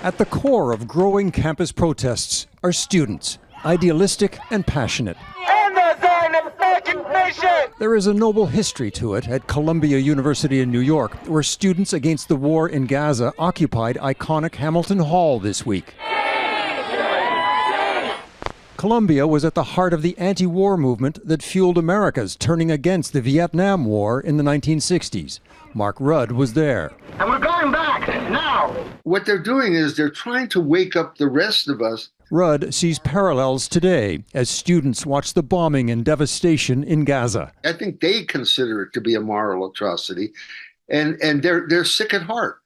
At the core of growing campus protests are students, idealistic and passionate. And the Zion of fucking nation! There is a noble history to it at Columbia University in New York, where students against the war in Gaza occupied iconic Hamilton Hall this week. Columbia was at the heart of the anti-war movement that fueled America's turning against the Vietnam War in the 1960s. Mark Rudd was there. And we're going back now! What they're doing is they're trying to wake up the rest of us. Rudd sees parallels today as students watch the bombing and devastation in Gaza. I think they consider it to be a moral atrocity, and they're sick at heart.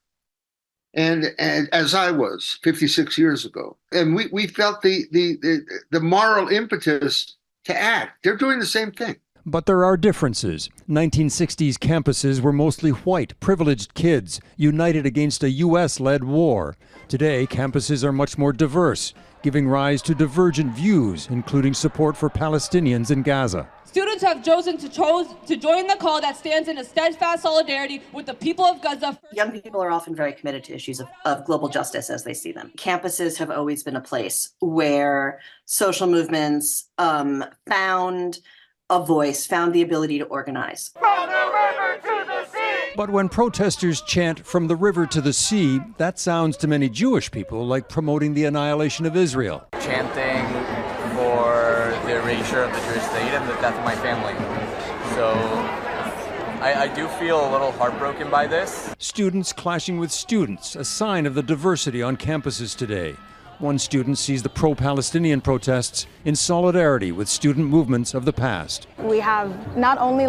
And as I was 56 years ago, and we felt the moral impetus to act. They're doing the same thing. But there are differences. 1960s campuses were mostly white, privileged kids, united against a U.S.-led war. Today, campuses are much more diverse, giving rise to divergent views, including support for Palestinians in Gaza. Students have chosen to join the call that stands in a steadfast solidarity with the people of Gaza. Young people are often very committed to issues of global justice as they see them. Campuses have always been a place where social movements found a voice, found the ability to organize. From the river to the sea! But when protesters chant "from the river to the sea," that sounds to many Jewish people like promoting the annihilation of Israel. Chanting for the erasure of the Jewish state and the death of my family. So I do feel a little heartbroken by this. Students clashing with students, a sign of the diversity on campuses today. One student sees the pro-Palestinian protests in solidarity with student movements of the past. We have not only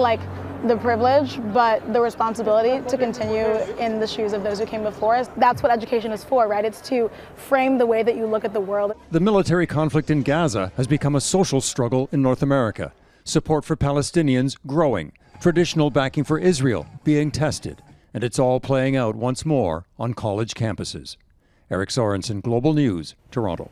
the privilege, but the responsibility to continue in the shoes of those who came before us. That's what education is for, right? It's to frame the way that you look at the world. The military conflict in Gaza has become a social struggle in North America. Support for Palestinians growing, traditional backing for Israel being tested, and it's all playing out once more on college campuses. Eric Sorensen, Global News, Toronto.